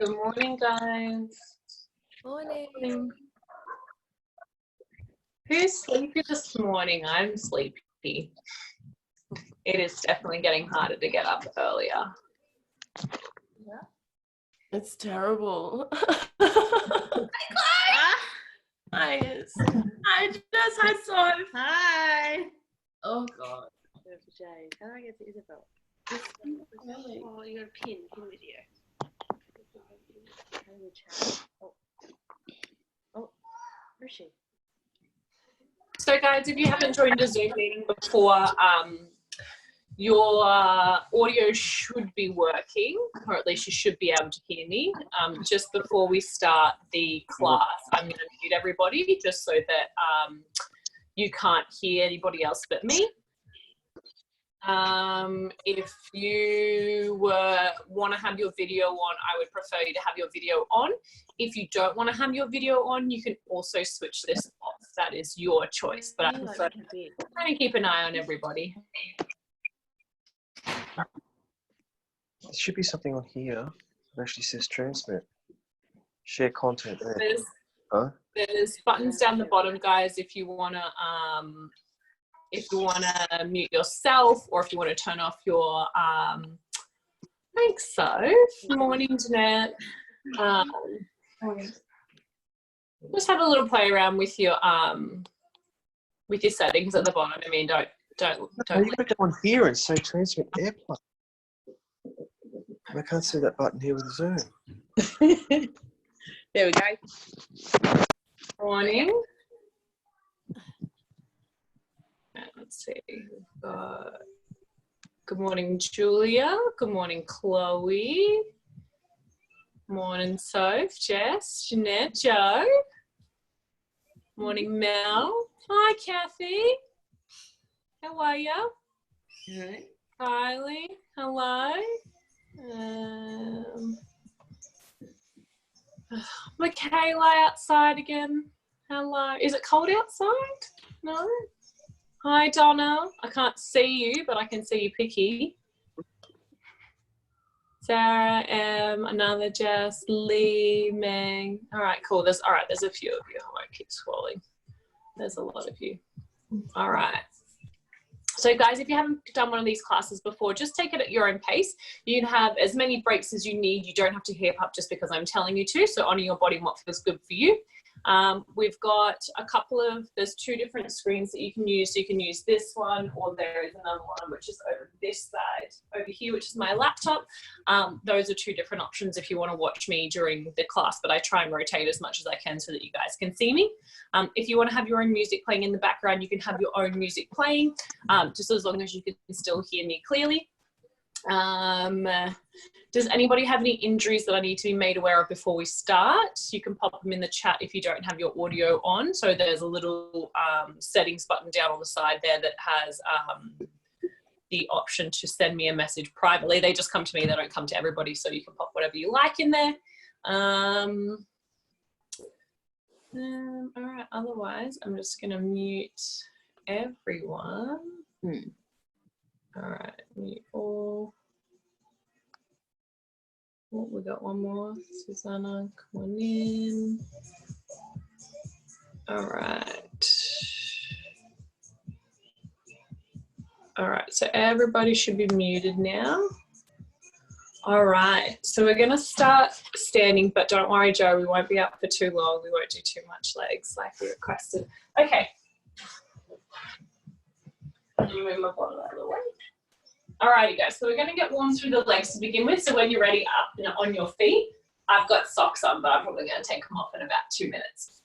Good morning, guys. Morning. Who's sleepy this morning? I'm sleepy. It is definitely getting harder to get up earlier. Yeah. It's terrible. I just had so. Hi. Oh God. Jade. How do I get to Isabel? Really? Oh, you got a pin video. How do we chat? Oh, where is she? So, guys, if you haven't joined a Zoom meeting before, your audio should be working, or at least you should be able to hear me. Just before we start the class, I'm going to mute everybody just so that you can't hear anybody else but me. If you want to have your video on, I would prefer you to have your video on. If you don't want to have your video on, you can also switch this off. That is your choice, but I prefer to keep an eye on everybody. There should be something on here that actually says transmit. Share content there. There's buttons down the bottom, guys, if you want to mute yourself, or if you want to turn off your thanks. So morning, Jeanette. Just have a little play around with your settings at the bottom. I mean, don't. You got to go on here and say transmit airplane. I can't see that button here with Zoom. There we go. Morning. Let's see. We've got good morning, Julia. Good morning, Chloe. Morning, Soph, Jess, Jeanette, Joe. Morning, Mel. Hi, Kathy. How are you? Right. Kylie. Hello. Michaela outside again. Hello. Is it cold outside? No. Hi, Donna. I can't see you, but I can see you picky. Sarah, another Jess, Lee, Meng. All right, cool. There's a few of you. I won't keep scrolling. There's a lot of you. All right. So guys, if you haven't done one of these classes before, just take it at your own pace. You can have as many breaks as you need. You don't have to hip up just because I'm telling you to. So honor your body and what feels good for you. We've got there's two different screens that you can use. So you can use this one, or there is another one which is over this side over here, which is my laptop. Those are two different options if you want to watch me during the class, but I try and rotate as much as I can so that you guys can see me. If you want to have your own music playing in the background, you can have your own music playing, just as long as you can still hear me clearly. Does anybody have any injuries that I need to be made aware of before we start? You can pop them in the chat if you don't have your audio on. So there's a little settings button down on the side there that has the option to send me a message privately. They just come to me, they don't come to everybody, so you can pop whatever you like in there. All right, otherwise I'm just gonna mute everyone. All right, mute all. Oh, we got one more. Susanna, come on in. All right. All right, so everybody should be muted now. All right, so we're gonna start standing, but don't worry, Joe, we won't be up for too long. We won't do too much legs like we requested. Okay. Let me move my bottle out of the way. Alrighty guys, so we're going to get warm through the legs to begin with. So when you're ready up and on your feet, I've got socks on, but I'm probably going to take them off in about 2 minutes.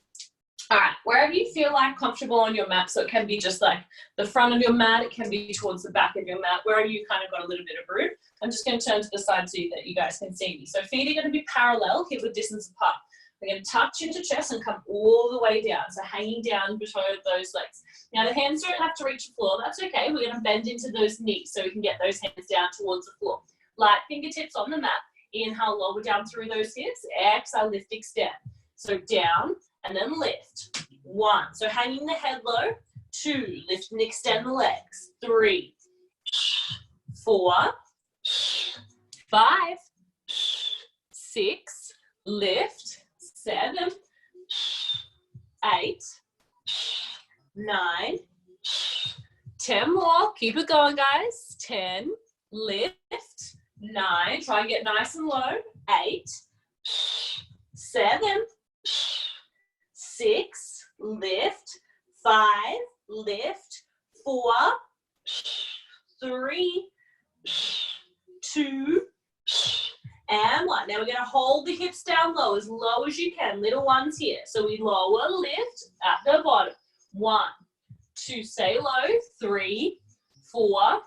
All right, wherever you feel like comfortable on your mat, so it can be just like the front of your mat, it can be towards the back of your mat, wherever you kind of got a little bit of room. I'm just going to turn to the side so that you guys can see me. So feet are going to be parallel, hip width distance apart. We're going to touch into chest and come all the way down. So hanging down between those legs. Now the hands don't have to reach the floor. That's okay. We're going to bend into those knees so we can get those hands down towards the floor. Light fingertips on the mat. Inhale, lower down through those hips. Exhale, lift, extend. So down and then lift. 1. So hanging the head low. 2. Lift and extend the legs. 3. 4. 5. 6. Lift. 7, 8, 9, 10 more. Keep it going, guys. 10, lift, 9. Try and get nice and low. 8, 7, 6, lift, 5, lift, 4, 3, 2, and 1. Now we're going to hold the hips down low as you can. Little ones here. So we lower, lift at the bottom. 1, 2, stay low. 3, 4,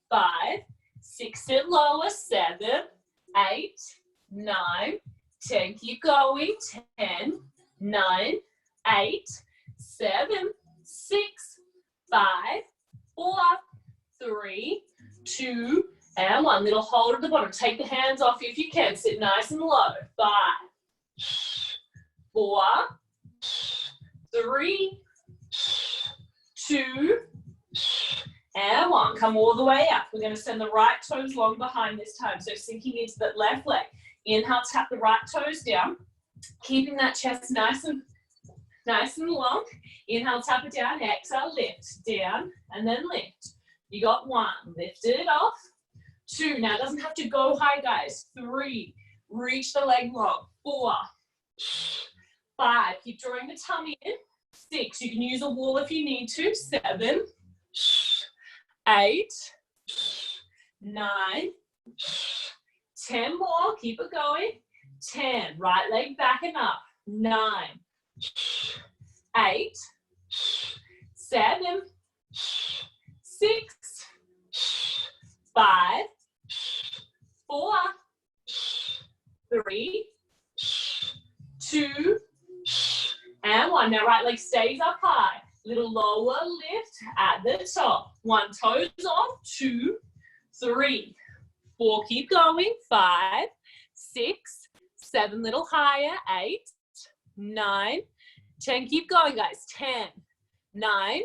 5, 6, sit lower. 7, 8, 9, 10. Keep going. 10, 9, 8, 7, 6, 5, 4, 3, 2, and 1. Little hold at the bottom. Take the hands off if you can. Sit nice and low. 5, 4, 3, 2, and 1. Come all the way up. We're going to send the right toes long behind this time. So sinking into that left leg. Inhale, tap the right toes down. Keeping that chest nice and long. Inhale, tap it down. Exhale, lift. Down, and then lift. You got 1. Lift it off. 2, now it doesn't have to go high, guys. 3, reach the leg long. 4, 5, keep drawing the tummy in. 6, you can use a wall if you need to. 7, 8, 9, 10 more, keep it going. 10, right leg back and up. 9, 8, 7, 6, 5, 4, 3, 2, and 1. Now right leg stays up high. Little lower lift at the top. 1, toes off. 2, 3, 4, keep going. 5, 6, 7, little higher. 8, 9, 10, keep going, guys. 10, 9,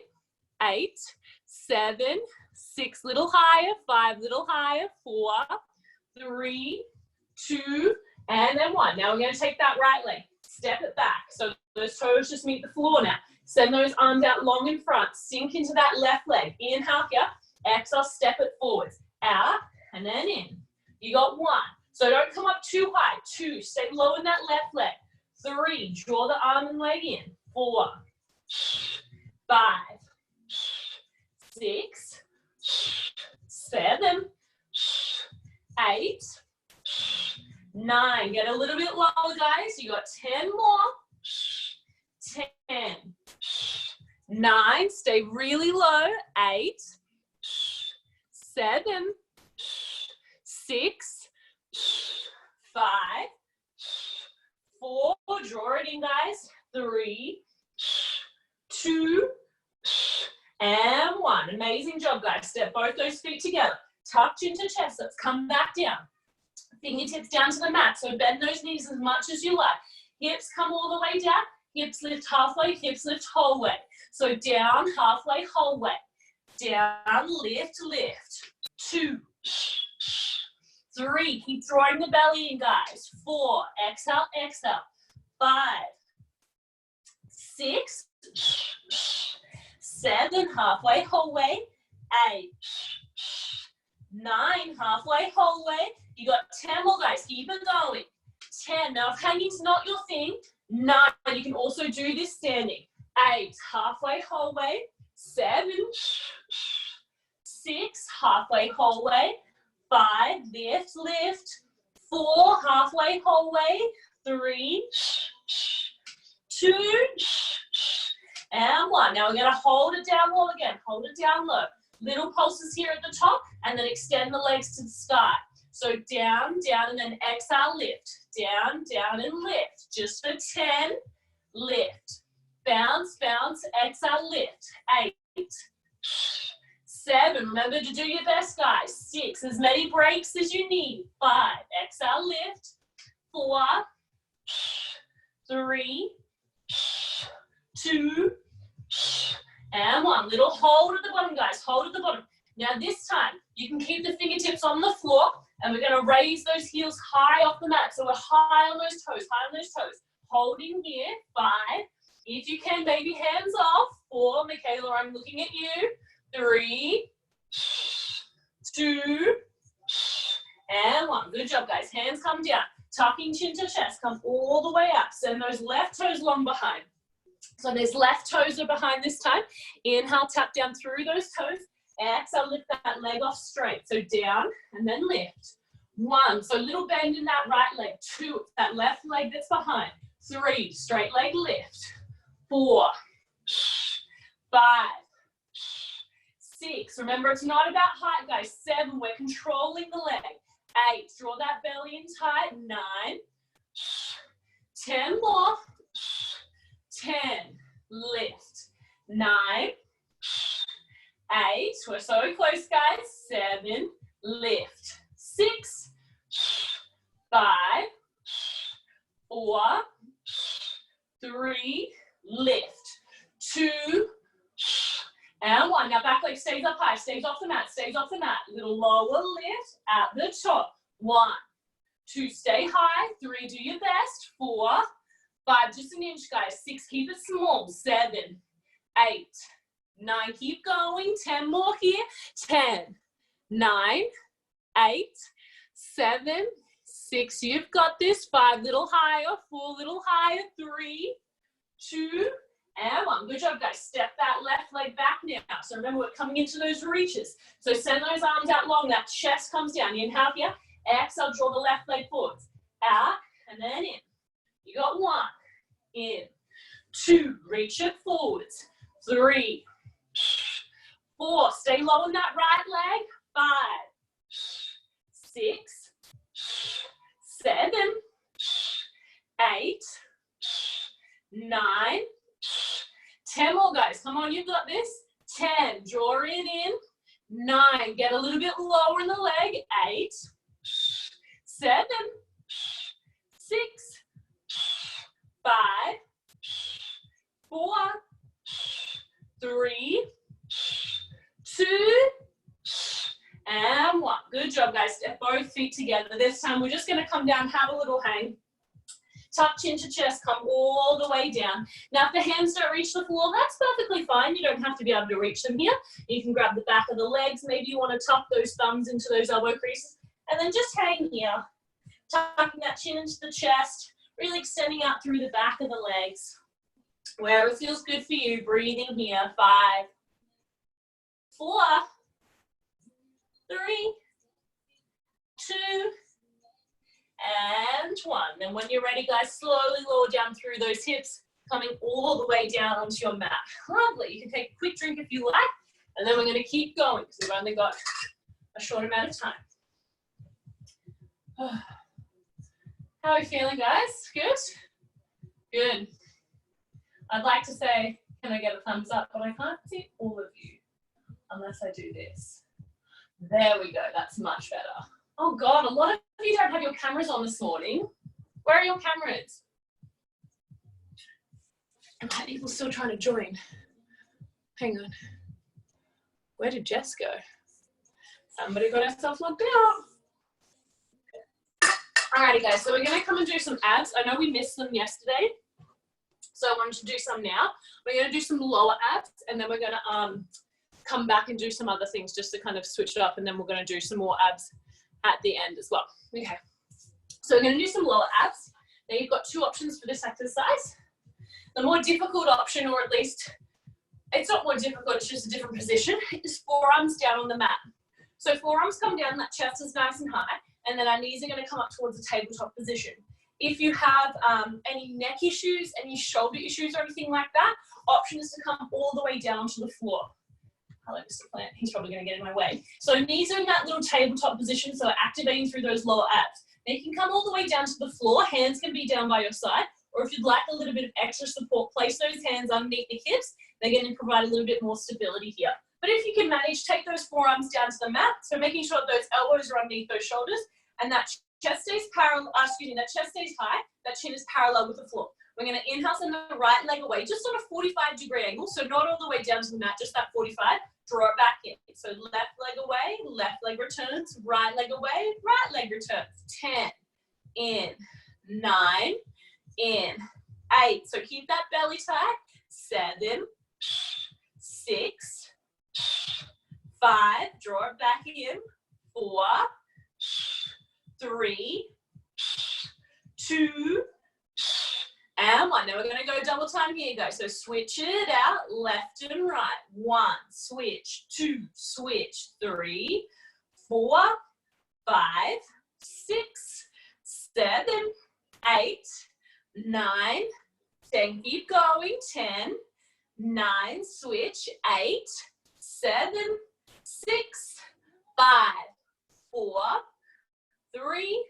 8, 7, 6, little higher. 5, little higher. 4, 3, 2, and then 1. Now we're going to take that right leg, step it back. So those toes just meet the floor now. Send those arms out long in front. Sink into that left leg. Inhale here. Exhale, step it forwards. Out, and then in. You got 1. So don't come up too high. 2, stay low in that left leg. 3, draw the arm and leg in. 4, 5, 6, 7, 8, 9. Get a little bit lower, guys. You got 10 more. 10, 9. Stay really low. 8, 7, 6, 5, 4. Draw it in, guys. 3, 2, and 1. Amazing job, guys. Step both those feet together. Touch into chest. Let's come back down. Fingertips down to the mat. So bend those knees as much as you like. Hips come all the way down. Hips lift halfway. Hips lift whole way. So down, halfway, whole way. Down, lift, lift. 2, 3. Keep drawing the belly in, guys. 4. Exhale, exhale. 5, 6, 7. Halfway, whole way. 8, 9. Halfway, whole way. You got 10 more, guys. Keep it going. 10. Now, if hanging's not your thing, 9. You can also do this standing. 8. Halfway, whole way. 7, 6, halfway, whole way. 5, lift, lift. 4, halfway, whole way. 3, 2, and 1. Now we're going to hold it down low again. Hold it down low. Little pulses here at the top, and then extend the legs to the sky. So down, down, and then exhale, lift. Down, down, and lift. Just for 10, lift. Bounce, bounce, exhale, lift. 8, 7, remember to do your best, guys. 6, as many breaks as you need. 5, exhale, lift. 4, 3, 2, and 1. Little hold at the bottom, guys. Hold at the bottom. Now this time, you can keep the fingertips on the floor, and we're going to raise those heels high off the mat. So we're high on those toes, high on those toes. Holding here. 5. If you can, baby, hands off. 4, Michaela, I'm looking at you. 3, 2, and 1. Good job, guys. Hands come down. Tucking chin to chest. Come all the way up. Send those left toes long behind. So those left toes are behind this time. Inhale, tap down through those toes. Exhale, lift that leg off straight. So down and then lift. 1, so little bend in that right leg. 2, that left leg that's behind. 3, straight leg lift. 4, 5, 6, remember it's not about height, guys. 7, we're controlling the leg. 8, draw that belly in tight. 9, 10 more. 10, lift. 9, 8, we're so close, guys. 7, lift. 6, 5, 4, 3, lift. 2, and 1. Now back leg stays up high, stays off the mat, stays off the mat. Little lower lift at the top. 1, 2, stay high. 3, do your best. 4, 5, just an inch, guys. 6, keep it small. 7, 8, 9, keep going. 10 more here. 10, 9, 8, 7, 6, you've got this. 5, little higher. 4, little higher. 3, 2, and 1. Good job, guys. Step that left leg back now. So remember, we're coming into those reaches. So send those arms out long. That chest comes down. Inhale here. Exhale, draw the left leg forwards. Out, and then in. You got 1. In. 2, reach it forwards. 3, 4, stay low on that right leg. 5, 6, 7, 8, 9, 10 more, guys. Come on, you've got this. 10, draw it in. 9, get a little bit lower in the leg. 8, 7, 6, 5, 4, 3, 2, and 1. Good job, guys. Step both feet together. This time we're just going to come down, have a little hang. Tuck chin to chest, come all the way down. Now, if the hands don't reach the floor, that's perfectly fine. You don't have to be able to reach them here. You can grab the back of the legs. Maybe you want to tuck those thumbs into those elbow creases. And then just hang here. Tucking that chin into the chest. Really extending out through the back of the legs. Wherever feels good for you. Breathing here. 5, 4, 3, 2, and 1. Then when you're ready, guys, slowly lower down through those hips, coming all the way down onto your mat. Lovely. You can take a quick drink if you like, and then we're going to keep going because we've only got a short amount of time. How are we feeling, guys? Good? Good. I'd like to say, can I get a thumbs up? But I can't see all of you unless I do this. There we go. That's much better. Oh, God, a lot of you don't have your cameras on this morning. Where are your cameras? Are people still trying to join? Hang on. Where did Jess go? Somebody got herself logged out. Alrighty, guys, so we're going to come and do some abs. I know we missed them yesterday, so I wanted to do some now. We're going to do some lower abs, and then we're going to come back and do some other things just to kind of switch it up, and then we're going to do some more abs at the end as well. Okay, so we're going to do some lower abs. Now you've got 2 options for this exercise. The more difficult option, or at least it's not more difficult, it's just a different position, is forearms down on the mat. So forearms come down, that chest is nice and high, and then our knees are going to come up towards the tabletop position. If you have any neck issues, any shoulder issues or anything like that, option is to come all the way down to the floor. Hello, Mr. Plant. He's probably going to get in my way. So knees are in that little tabletop position, so activating through those lower abs. Now you can come all the way down to the floor. Hands can be down by your side, or if you'd like a little bit of extra support, place those hands underneath the hips. They're going to provide a little bit more stability here. But if you can manage, take those forearms down to the mat. So making sure that those elbows are underneath those shoulders, and that chest stays parallel. That chest stays high. That chin is parallel with the floor. We're going to inhale, send the right leg away, just on a 45-degree angle. So not all the way down to the mat, just that 45. Draw it back in. So left leg away, left leg returns, right leg away, right leg returns. 10, in, 9, in, 8. So keep that belly tight. 7, 6, 5. Draw it back in. 4, 3, 2, and 1. Now we're going to go double time here, guys. So switch it out, left and right. 1, switch, 2, switch, 3, 4, 5, 6, 7, 8, 9, 10. Keep going. 10, 9, switch, 8, 7, 6, 5, 4, 3,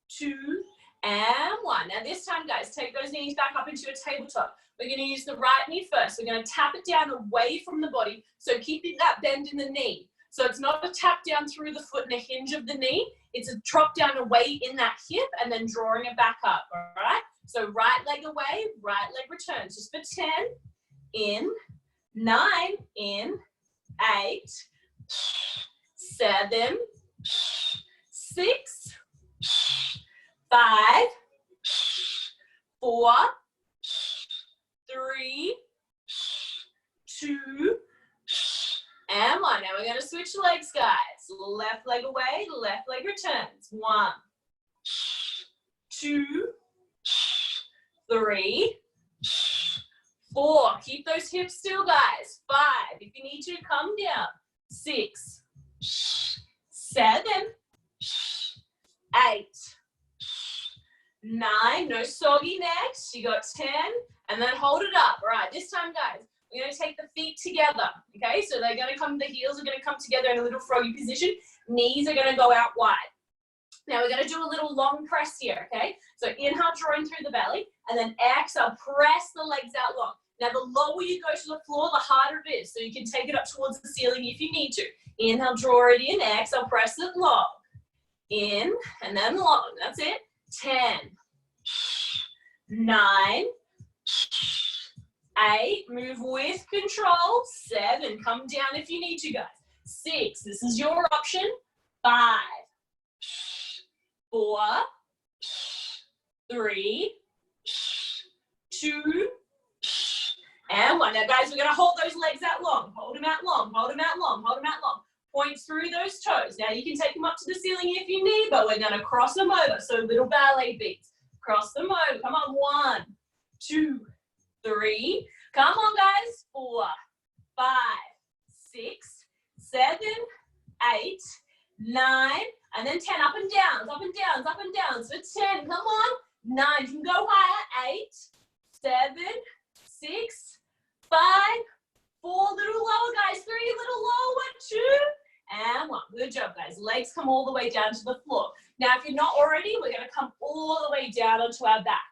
2, and 1. Now this time, guys, take those knees back up into a tabletop. We're going to use the right knee first. We're going to tap it down away from the body, so keeping that bend in the knee. So it's not a tap down through the foot and a hinge of the knee. It's a drop down away in that hip and then drawing it back up, all right? So right leg away, right leg returns. Just for 10, in, 9, in, 8, 7, 6, 5, 4, 3, 2, and 1. Now we're going to switch legs, guys. Left leg away, left leg returns. 1, 2, 3, 4. Keep those hips still, guys. 5. If you need to, come down. 6, 7, 8, 9. No soggy necks. You got 10, and then hold it up. All right, this time, guys, we're going to take the feet together. Okay, so they're going to come. The heels are going to come together in a little froggy position. Knees are going to go out wide. Now we're going to do a little long press here. Okay, so inhale, drawing through the belly, and then exhale, press the legs out long. Now the lower you go to the floor, the harder it is. So you can take it up towards the ceiling if you need to. Inhale, draw it in. Exhale, press it long. In and then long. That's it. 10, 9, 8, move with control. 7, come down if you need to, guys. 6, this is your option. 5, 4, 3, 2, and 1. Now, guys, we're going to hold those legs out long. Hold them out long. Hold them out long. Hold them out long. Point through those toes. Now you can take them up to the ceiling if you need, but we're going to cross them over. So little ballet beats. Cross them over. Come on. 1, 2, 3. Come on, guys. 4, 5, 6, 7, 8, 9, and then 10. Up and downs, up and downs, up and downs. So 10. Come on. 9. You can go higher. 8, 7, 6, 5, 4. Little lower, guys. 3. Little lower. 2. And 1. Good job, guys. Legs come all the way down to the floor. Now, if you're not already, we're going to come all the way down onto our back.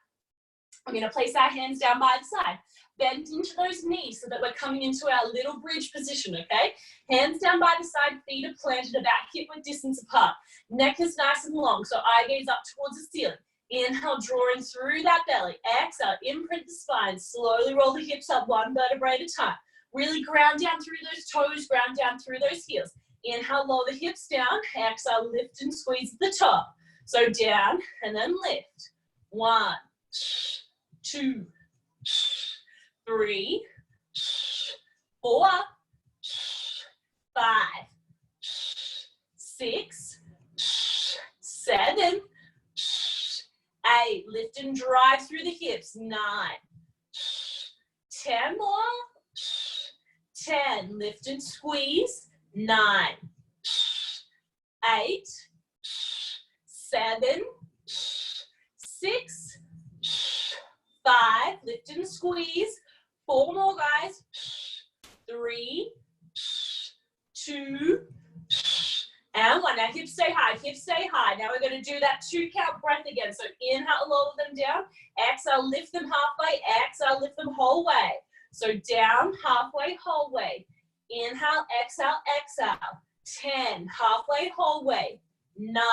We're going to place our hands down by the side. Bend into those knees so that we're coming into our little bridge position, okay? Hands down by the side, feet are planted about hip-width distance apart. Neck is nice and long, so eye gaze up towards the ceiling. Inhale, drawing through that belly. Exhale, imprint the spine. Slowly roll the hips up one vertebrae at a time. Really ground down through those toes, ground down through those heels. Inhale, lower the hips down. Exhale, lift and squeeze at the top. So down and then lift. 1, 2, 3, 4, 5, 6, 7, 8. Lift and drive through the hips. 9, 10 more. 10, lift and squeeze, 9, 8, 7, 6, 5, lift and squeeze, 4 more guys, 3, 2, and 1. Now hips stay high, hips stay high. Now we're going to do that 2 count breath again. So inhale, lower them down, exhale, lift them halfway, exhale, lift them whole way. So down, halfway, whole way. Inhale, exhale, exhale. 10, halfway, whole way. 9,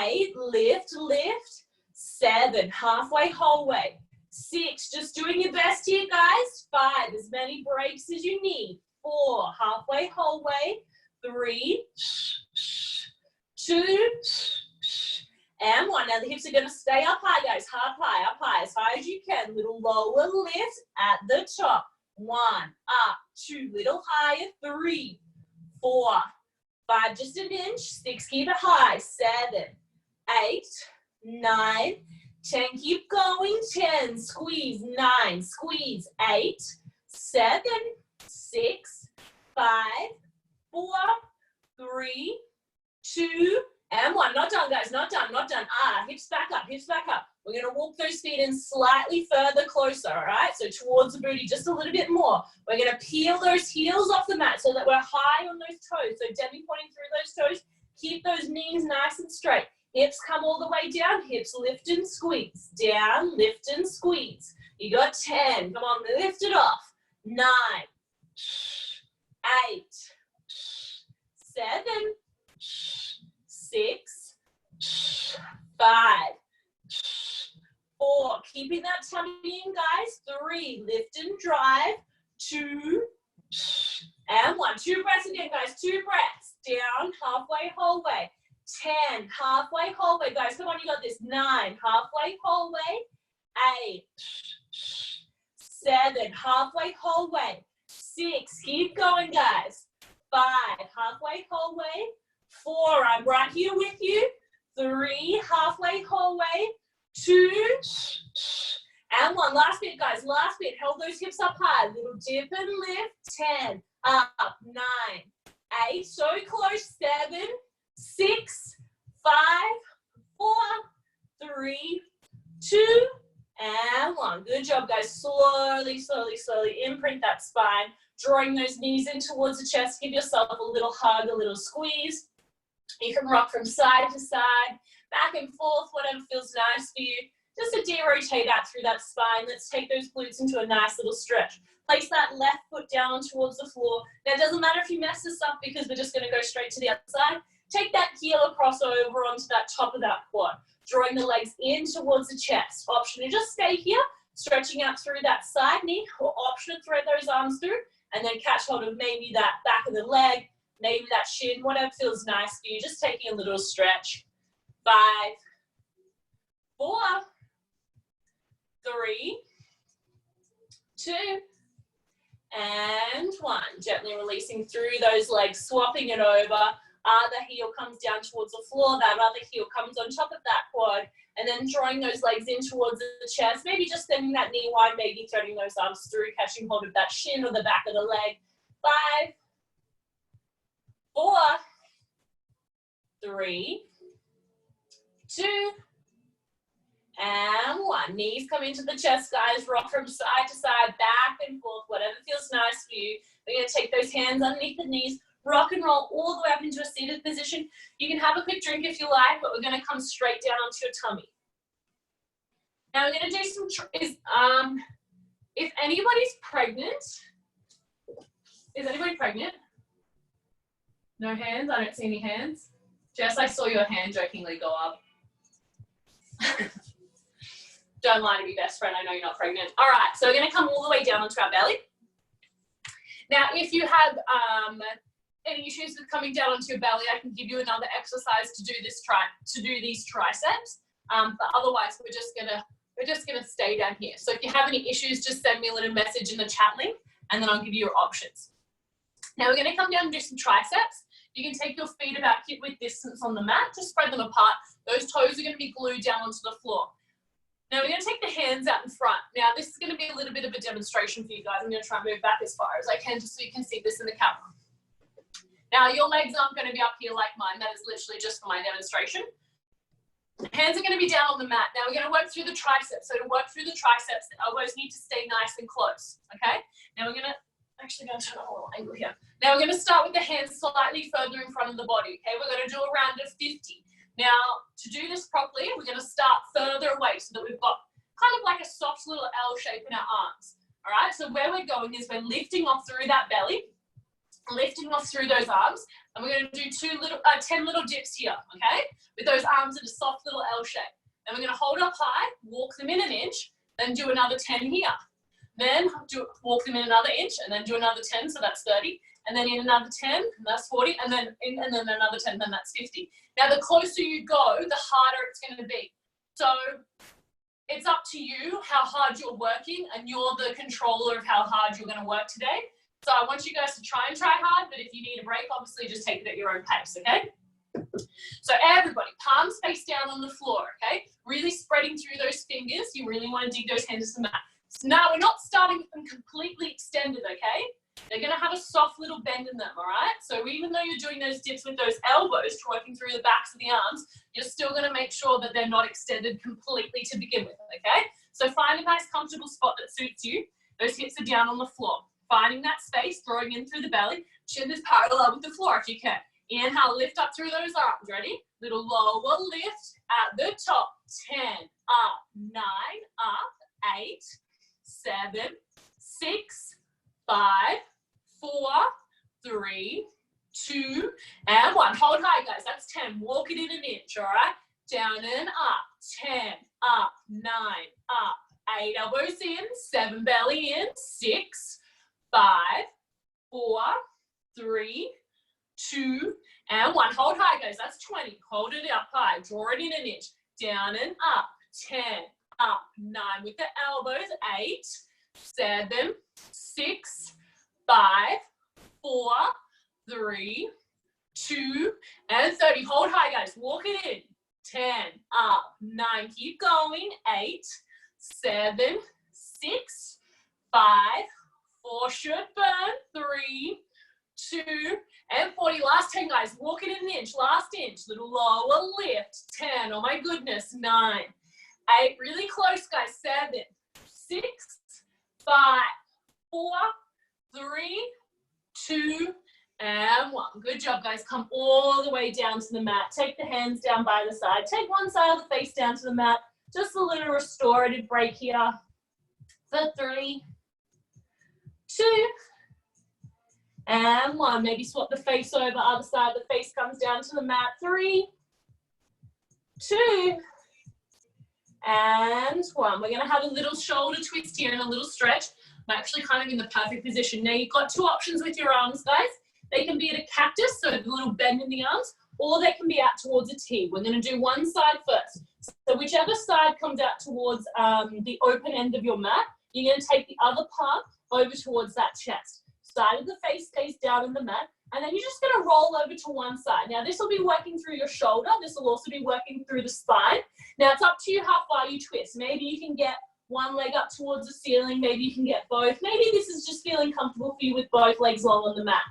8, lift, lift. 7, halfway, whole way. 6, just doing your best here, guys. 5, as many breaks as you need. 4, halfway, whole way. 3, 2, and 1. Now the hips are going to stay up high, guys. Up high, as high as you can. Little lower lift at the top. 1, up, 2, little higher. 3, 4, 5, just an inch. 6, keep it high. 7, 8, 9, 10, keep going. 10, squeeze. 9, squeeze. 8, 7, 6, 5, 4, 3, 2, and 1. Not done, guys. Not done. Not done. Hips back up. Hips back up. We're going to walk those feet in slightly further closer, all right? So towards the booty, just a little bit more. We're going to peel those heels off the mat so that we're high on those toes. So Demi pointing through those toes. Keep those knees nice and straight. Hips come all the way down. Hips lift and squeeze. Down, lift and squeeze. You got 10. Come on, lift it off. 9, 8, 7, 6, 5, 4, keeping that tummy in, guys. 3, lift and drive. 2, and 1. 2 breaths again, guys. 2 breaths. Down, halfway, whole way. 10, halfway, whole way. Guys, come on, you got this. 9, halfway, whole way. 8, 7, halfway, whole way. 6, keep going, guys. 5, halfway, whole way. 4, I'm right here with you. 3, halfway, whole way. 2, and 1. Last bit, guys. Last bit. Hold those hips up high. Little dip and lift. 10, up, 9, 8. So close. 7, 6, 5, 4, 3, 2, and 1. Good job, guys. Slowly, slowly, slowly imprint that spine. Drawing those knees in towards the chest. Give yourself a little hug, a little squeeze. You can rock from side to side, back and forth, whatever feels nice for you. Just to de-rotate that through that spine. Let's take those glutes into a nice little stretch. Place that left foot down towards the floor. Now, it doesn't matter if you mess this up because we're just going to go straight to the other side. Take that heel across over onto that top of that quad. Drawing the legs in towards the chest. Option to just stay here, stretching out through that side knee, or option to thread those arms through and then catch hold of maybe that back of the leg, maybe that shin, whatever feels nice for you. Just taking a little stretch. 5, 4, 3, 2, and 1. Gently releasing through those legs, swapping it over. Other heel comes down towards the floor. That other heel comes on top of that quad. And then drawing those legs in towards the chest. Maybe just sending that knee wide, maybe threading those arms through, catching hold of that shin or the back of the leg. 5, 4, 3, 2, and 1. Knees come into the chest, guys. Rock from side to side, back and forth, whatever feels nice for you. We're going to take those hands underneath the knees, rock and roll all the way up into a seated position. You can have a quick drink if you like, but we're going to come straight down onto your tummy. Now we're going to do some, if anybody's pregnant, is anybody pregnant? No hands? I don't see any hands. Jess, I saw your hand jokingly go up. Don't lie to me, best friend. I know you're not pregnant. All right, so we're going to come all the way down onto our belly. Now, if you have any issues with coming down onto your belly, I can give you another exercise to do this these triceps. But otherwise, we're just gonna stay down here. So if you have any issues, just send me a little message in the chat link, and then I'll give you your options. Now we're going to come down and do some triceps. You can take your feet about hip width distance on the mat. Just spread them apart. Those toes are going to be glued down onto the floor. Now we're going to take the hands out in front. Now this is going to be a little bit of a demonstration for you guys. I'm going to try and move back as far as I can just so you can see this in the camera. Now your legs aren't going to be up here like mine. That is literally just for my demonstration. Hands are going to be down on the mat. Now we're going to work through the triceps. So to work through the triceps, the elbows need to stay nice and close, okay? Now we're going to, actually going to turn on a little angle here. Now we're going to start with the hands slightly further in front of the body, okay? We're going to do a round of 50. Now, to do this properly, we're going to start further away so that we've got kind of like a soft little L shape in our arms, all right? So where we're going is we're lifting off through that belly, lifting off through those arms, and we're going to do 10 little dips here, okay? With those arms in a soft little L shape. Then we're going to hold up high, walk them in an inch, then do another 10 here. Then walk them in another inch, and then do another 10, so that's 30. And then in another 10, and that's 40, and then another 10, then that's 50. Now, the closer you go, the harder it's going to be. So it's up to you how hard you're working, and you're the controller of how hard you're going to work today. So I want you guys to try hard, but if you need a break, obviously just take it at your own pace, okay? So everybody, palms face down on the floor, okay? Really spreading through those fingers. You really want to dig those hands to the mat. So now we're not starting with them completely extended, okay? They're going to have a soft little bend in them, all right? So even though you're doing those dips with those elbows, working through the backs of the arms, you're still going to make sure that they're not extended completely to begin with, okay? So find a nice comfortable spot that suits you. Those hips are down on the floor. Finding that space, throwing in through the belly, chin is parallel with the floor if you can. Inhale, lift up through those arms. Ready? Little lower lift at the top. 10, up, 9, up, 8, 7, 6, 5, 4, 3, 2, and 1. Hold high, guys. That's 10. Walk it in an inch, all right? Down and up. 10, up, 9, up, 8. Elbows in. 7, belly in. 6, 5, 4, 3, 2, and 1. Hold high, guys. That's 20. Hold it up high. Draw it in an inch. Down and up. 10, up, 9 with the elbows. 8, 7, 6, 5, 4, 3, 2, and 30. Hold high, guys. Walk it in. 10, up, 9. Keep going. 8, 7, 6, 5, 4. Should burn. 3, 2, and 40. Last 10, guys. Walk it in an inch. Last inch. Little lower lift. 10. Oh my goodness. 9, 8. Really close, guys. 7, 6, 5, 4, 3, 2, and 1. Good job, guys. Come all the way down to the mat. Take the hands down by the side. Take one side of the face down to the mat. Just a little restorative break here. For 3, 2, and 1. Maybe swap the face over. Other side of the face comes down to the mat. 3, 2, and 1. We're going to have a little shoulder twist here and a little stretch. I'm actually kind of in the perfect position. Now you've got two options with your arms, guys. They can be at a cactus, so a little bend in the arms, or they can be out towards a T. We're going to do one side first. So whichever side comes out towards the open end of your mat, you're going to take the other palm over towards that chest. Side of the face stays down in the mat, and then you're just going to roll over to one side. Now this will be working through your shoulder. This will also be working through the spine. Now it's up to you how far you twist. Maybe you can get one leg up towards the ceiling. Maybe you can get both. Maybe this is just feeling comfortable for you with both legs long on the mat.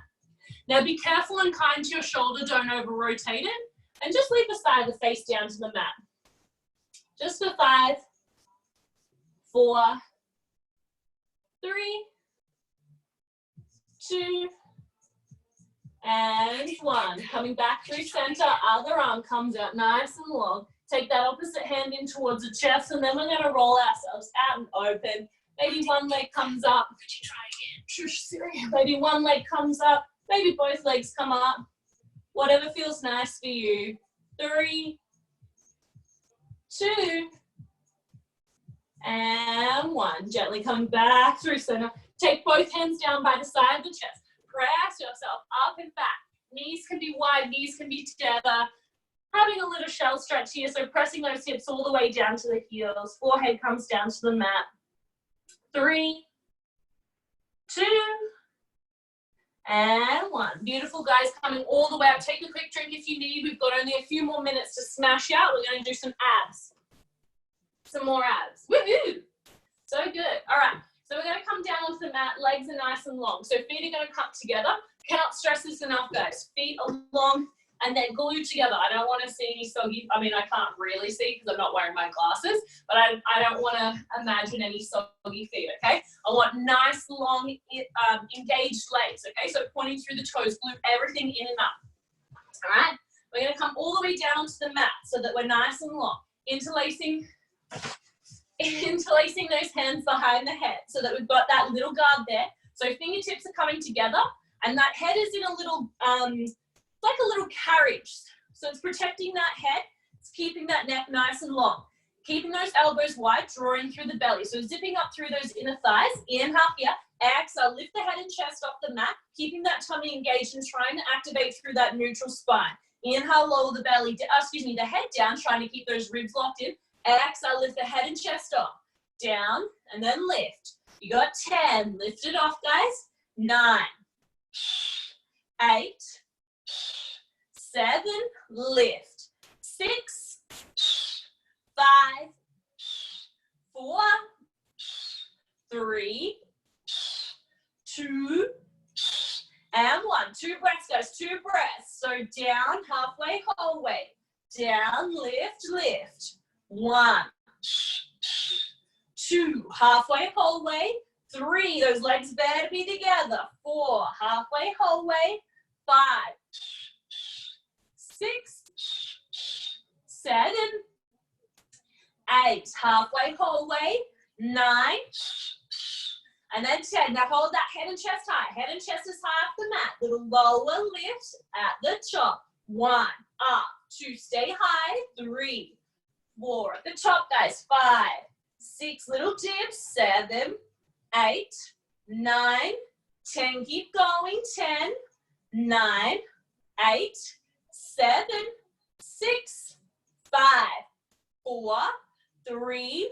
Now be careful and kind to your shoulder. Don't over rotate it. And just leave the side of the face down to the mat. Just for 5, 4, 3, 2, and 1. Coming back through center, other arm comes out nice and long. Take that opposite hand in towards the chest, and then we're going to roll ourselves out and open. Maybe one leg comes up. Could you try again? Maybe one leg comes up. Maybe both legs come up. Whatever feels nice for you. 3, 2, and 1. Gently coming back through center. Take both hands down by the side of the chest. Press yourself up and back. Knees can be wide, knees can be together. Having a little shell stretch here, so pressing those hips all the way down to the heels. Forehead comes down to the mat. 3, 2, and 1. Beautiful, guys. Coming all the way up. Take a quick drink if you need. We've got only a few more minutes to smash out. We're going to do some abs. Some more abs. Woohoo! So good. All right. So we're going to come down onto the mat. Legs are nice and long. So feet are going to come together. Cannot stress this enough, guys. Feet along and then glued together. I don't want to see any soggy. I mean, I can't really see because I'm not wearing my glasses, but I don't want to imagine any soggy feet, okay? I want nice, long, engaged legs, okay? So pointing through the toes, glue everything in and up. All right? We're going to come all the way down onto the mat so that we're nice and long. Interlacing those hands behind the head so that we've got that little guard there. So fingertips are coming together and that head is in a little, like a little carriage. So it's protecting that head. It's keeping that neck nice and long. Keeping those elbows wide, drawing through the belly. So zipping up through those inner thighs. Inhale here. Exhale, lift the head and chest off the mat. Keeping that tummy engaged and trying to activate through that neutral spine. Inhale, lower the belly, the head down, trying to keep those ribs locked in. Exhale, lift the head and chest off. Down, and then lift. You got 10. Lift it off, guys. 9, 8, 7, lift. 6, 5, 4, 3, 2, and 1. 2 breaths, guys. 2 breaths. So down, halfway, whole way. Down, lift, lift. 1, 2, halfway, whole way. 3, those legs better be together. 4, halfway, whole way. 5, 6, 7, 8, halfway, whole way. 9, and then 10. Now hold that head and chest high. Head and chest is high off the mat. Little lower lift at the top. 1, up. 2, stay high. 3, 4 at the top, guys. 5, 6, little dips. 7, 8, 9, 10. Keep going. 10, 9, 8, 7, 6, 5, 4, 3,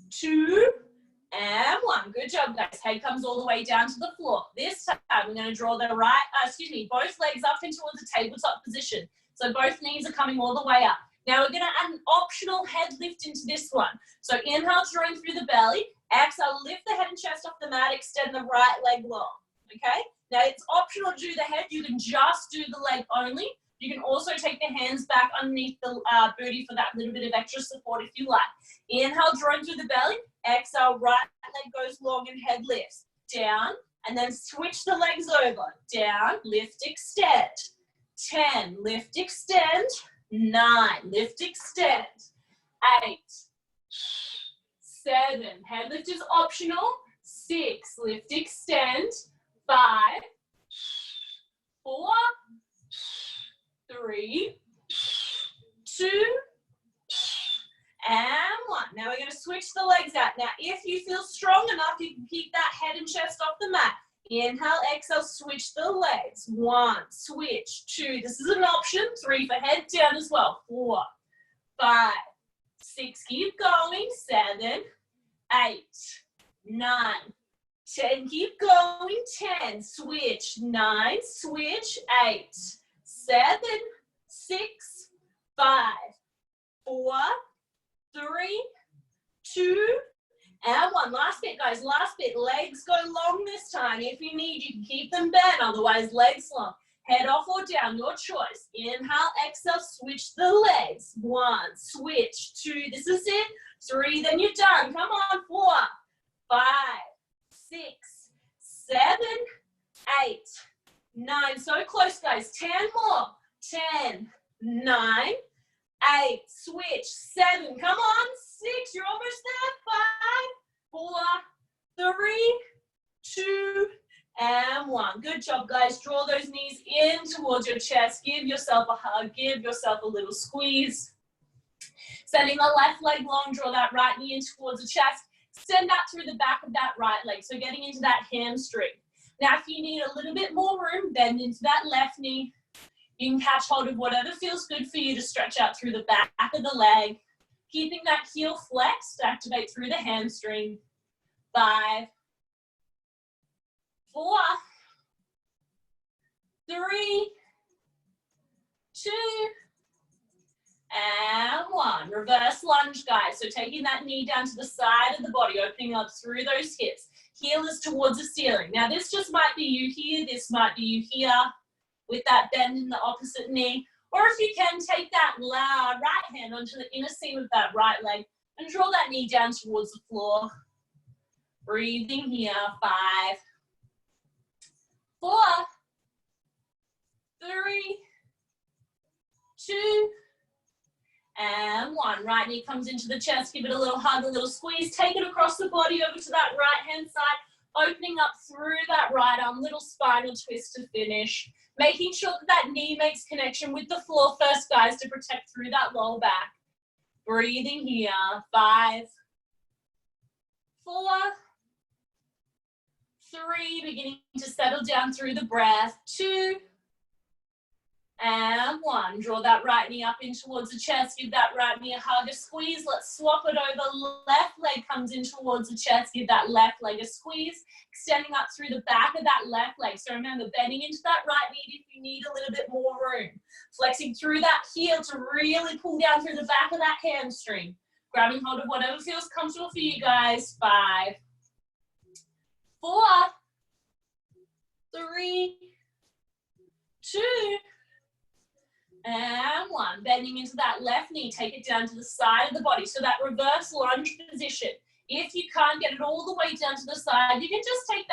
2, and 1. Good job, guys. Head comes all the way down to the floor. This time, we're going to draw the both legs up in towards the tabletop position. So both knees are coming all the way up. Now we're going to add an optional head lift into this one. So inhale, drawing through the belly. Exhale, lift the head and chest off the mat. Extend the right leg long. Okay? Now it's optional to do the head. You can just do the leg only. You can also take the hands back underneath the booty for that little bit of extra support if you like. Inhale, drawing through the belly. Exhale, right leg goes long and head lifts. Down, and then switch the legs over. Down, lift, extend. 10, lift, extend. 9, lift, extend. 8, 7, head lift is optional. 6, lift, extend. 5, 4, 3, 2, and 1. Now we're going to switch the legs out. Now, if you feel strong enough, you can keep that head and chest off the mat. Inhale, exhale, switch the legs. 1, switch. 2, this is an option. 3 for head down as well. 4, 5, 6, keep going. 7, 8, 9, 10, keep going. 10, switch. 9, switch. 8, 7, 6, 5, 4, 3, 2, and 1. Last bit, guys. Last bit. Legs go long this time. If you need, you can keep them bent. Otherwise, legs long. Head off or down, your choice. Inhale, exhale, switch the legs. 1, switch. 2, this is it. 3, then you're done. Come on. 4, 5, 6, 7, 8, 9. So close, guys. 10 more. 10, 9, 8, switch. 7, come on. 6, you're almost there. 5, 4, 3, 2, and 1. Good job, guys. Draw those knees in towards your chest. Give yourself a hug. Give yourself a little squeeze. Sending the left leg long. Draw that right knee in towards the chest. Send that through the back of that right leg. So getting into that hamstring. Now, if you need a little bit more room, bend into that left knee. You can catch hold of whatever feels good for you to stretch out through the back of the leg. Keeping that heel flexed, activate through the hamstring. 5, 4, 3, 2, and 1. Reverse lunge, guys. So taking that knee down to the side of the body, opening up through those hips. Heel is towards the ceiling. Now this just might be you here. This might be you here with that bend in the opposite knee. Or if you can, take that right hand onto the inner seam of that right leg and draw that knee down towards the floor. Breathing here. 5, 4, 3, 2, and 1. Right knee comes into the chest. Give it a little hug, a little squeeze. Take it across the body over to that right hand side. Opening up through that right arm. Little spinal twist to finish. Making sure that that knee makes connection with the floor first, guys, to protect through that low back. Breathing here. 5, 4, 3. Beginning to settle down through the breath. 2, and 1. Draw that right knee up in towards the chest. Give that right knee a hug, a squeeze. Let's swap it over. Left leg comes in towards the chest. Give that left leg a squeeze. Extending up through the back of that left leg. So remember, bending into that right knee if you need a little bit more room. Flexing through that heel to really pull down through the back of that hamstring. Grabbing hold of whatever feels comfortable for you guys. 5, 4, 3, 2, and 1. Bending into that left knee. Take it down to the side of the body. So that reverse lunge position. If you can't get it all the way down to the side, you can just take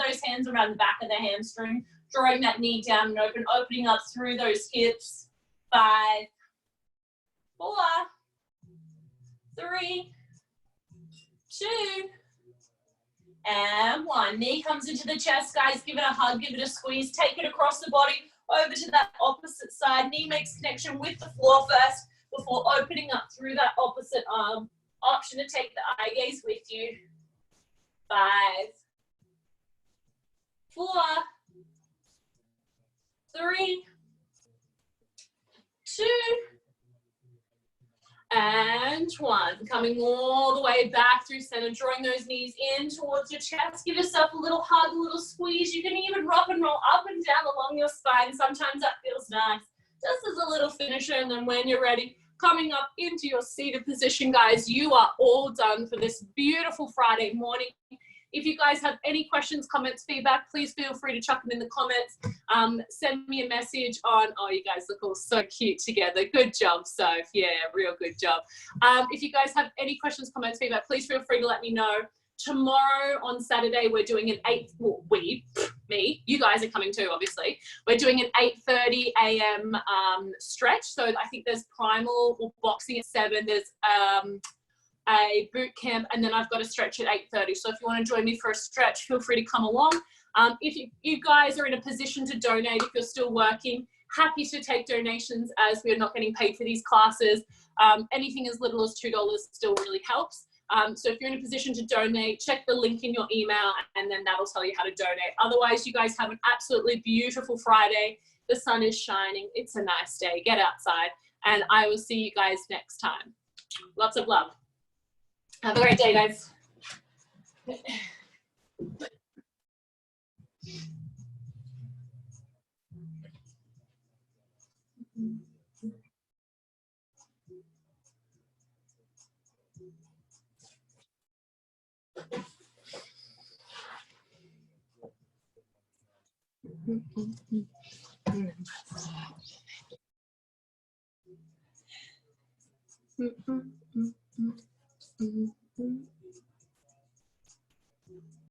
those hands around the back of the hamstring, drawing that knee down and opening up through those hips. 5, 4, 3, 2, and 1. Knee comes into the chest, guys. Give it a hug, give it a squeeze. Take it across the body over to that opposite side. Knee makes connection with the floor first before opening up through that opposite arm. Option to take the eye gaze with you. 5, 4, 3, 2, and 1. Coming all the way back through center, drawing those knees in towards your chest. Give yourself a little hug, a little squeeze. You can even rock and roll up and down along your spine. Sometimes that feels nice. Just as a little finisher, and then when you're ready, coming up into your seated position, guys. You are all done for this beautiful Friday morning. If you guys have any questions, comments, feedback, please feel free to chuck them in the comments. Send me a message on, oh, you guys look all so cute together. Good job, Soph. Yeah, real good job. If you guys have any questions, comments, feedback, please feel free to let me know. Tomorrow on Saturday, we're doing an you guys are coming too, obviously. We're doing an 8:30 a.m. Stretch. So I think there's primal or boxing at 7. There's a boot camp, and then I've got a stretch at 8:30. So if you want to join me for a stretch, feel free to come along. If you guys are in a position to donate, if you're still working, happy to take donations as we're not getting paid for these classes. Anything as little as $2 still really helps. So if you're in a position to donate, check the link in your email, and then that'll tell you how to donate. Otherwise, you guys have an absolutely beautiful Friday. The sun is shining. It's a nice day. Get outside, and I will see you guys next time. Lots of love. Have a great day, guys. Mm-hmm.